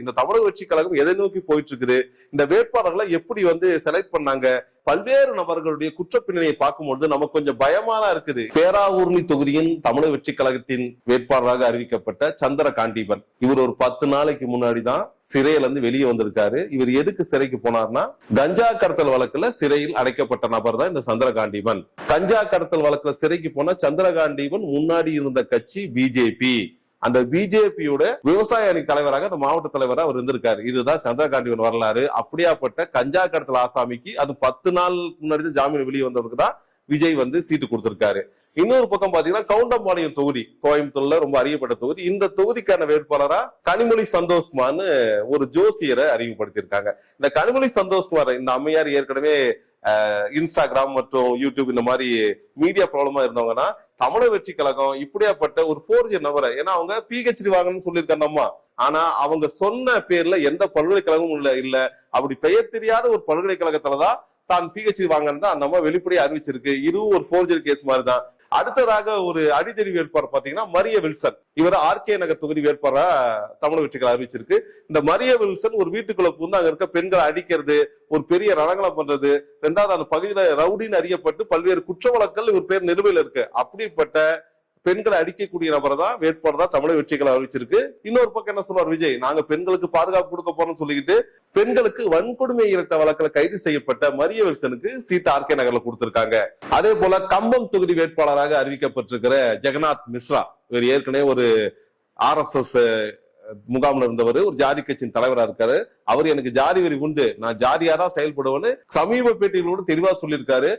இந்த தமிழக வெற்றி கழகம் எதை நோக்கி போயிட்டு இருக்குது, இந்த வேட்பாளர்களை எப்படி செலக்ட் பண்ணாங்க, பல்வேறு நபர்களுடைய குற்றப்பின்னணியை பார்க்கும்போது நமக்கு கொஞ்சம் பயமா தான் இருக்குது. பேராவூர்ணி தொகுதியின் தமிழக வெற்றி கழகத்தின் வேட்பாளராக அறிவிக்கப்பட்ட சந்திர காண்டீபன், இவர் ஒரு 10 நாளைக்கு முன்னாடி தான் சிறையில இருந்து வெளியே வந்திருக்காரு. இவர் எதுக்கு சிறைக்கு போனார்னா, கஞ்சா கடத்தல் வழக்குல சிறையில் அடைக்கப்பட்ட நபர் தான் இந்த சந்திரகாண்டீபன். கஞ்சா கடத்தல் வழக்குல சிறைக்கு போன சந்திரகாண்டீபன் முன்னாடி இருந்த கட்சி பிஜேபி. அந்த பிஜேபியோட விவசாய அணி தலைவராக அந்த மாவட்ட தலைவராக அவர் இருந்திருக்காரு. இதுதான் சந்திரகாண்டீபன் வரலாறு. அப்படியாப்பட்ட கஞ்சா கடத்தல் ஆசாமிக்கு அது 10 நாள் முன்னாடி ஜாமீன் வெளியே வந்தவருக்கு தான் விஜய் சீட்டு கொடுத்திருக்காரு. இன்னொரு பக்கம் பாத்தீங்கன்னா கவுண்டம்பாளையம் தொகுதி, கோயம்புத்தூர்ல ரொம்ப அறியப்பட்ட தொகுதி. இந்த தொகுதிக்கான வேட்பாளரா கனிமொழி சந்தோஷ்குமார்னு ஒரு ஜோசியரை அறிமுகப்படுத்தியிருக்காங்க. இந்த கனிமொழி சந்தோஷ்குமார், இந்த அம்மையார் ஏற்கனவே இன்ஸ்டாகிராம் மற்றும் யூடியூப் இந்த மாதிரி மீடியா ப்ராப்ளமா இருந்தவங்கன்னா, தமிழக வெற்றி கழகம் இப்படியாப்பட்ட ஒரு ஃபோர்ஜர் நபரை, ஏன்னா அவங்க பிஹெச்டி வாங்கணும்னு சொல்லியிருக்காங்க. ஆனா அவங்க சொன்ன பேர்ல எந்த பல்கலைக்கழகமும் இல்ல. அப்படி பெயர் தெரியாத ஒரு பல்கலைக்கழகத்துலதான் தான் பிஹெச்டி வாங்கன்னு அந்த அம்மா வெளிப்படையா அறிவிச்சிருக்கு. இதுவும் ஒரு ஃபோர்ஜர் கேஸ் மாதிரி தான். அடுத்ததாக ஒரு அடித்தடி வேட்பாளர் பாத்தீங்கன்னா மரிய வில்சன். இவர் ஆர்கே நகர் தொகுதி வேட்பாளரா தமிழக வெற்றிகளை அறிவிச்சிருக்கு. இந்த மரிய வில்சன் ஒரு வீட்டுக்குள்ள புகுந்து அங்க இருக்க பெண்களை அடிக்கிறது, ஒரு பெரிய ரணங்கலம் பண்றது, ரெண்டாவது அந்த பகுதியில ரவுடின்னு அறியப்பட்டு பல்வேறு குற்ற வழக்குகள் இவர் பேர் நிலுவையில் இருக்கு. அப்படிப்பட்ட பெண்களை அடிக்கக்கூடிய நபரை தான் வேட்பாளர் தான் தமிழக வெற்றிகளை அறிவிச்சிருக்கு. இன்னொரு பக்கம் என்ன சொல்றார் விஜய், நாங்க பெண்களுக்கு பாதுகாப்பு கொடுக்க போறோம்னு சொல்லிக்கிட்டு பெண்களுக்கு வன்கொடுமை இழைத்த வழக்கில் கைது செய்யப்பட்ட மரிய வில்சனுக்கு சீட்டு ஆர்கே நகர்ல கொடுத்திருக்காங்க. அதே போல கம்பம் தொகுதி வேட்பாளராக அறிவிக்கப்பட்டிருக்கிற ஜெகநாத் மிஸ்ரா, இவர் ஏற்கனவே ஒரு RSS முகாம்ல இருந்தவர், ஒரு ஜாதி கட்சியின் தலைவரா இருக்காரு. அவர் எனக்கு ஜாதி வரி உண்டு, நான் ஜாதியாதான் செயல்படுவேன்னு சமீப பேட்டிகளோடு தெளிவா சொல்லியிருக்காரு.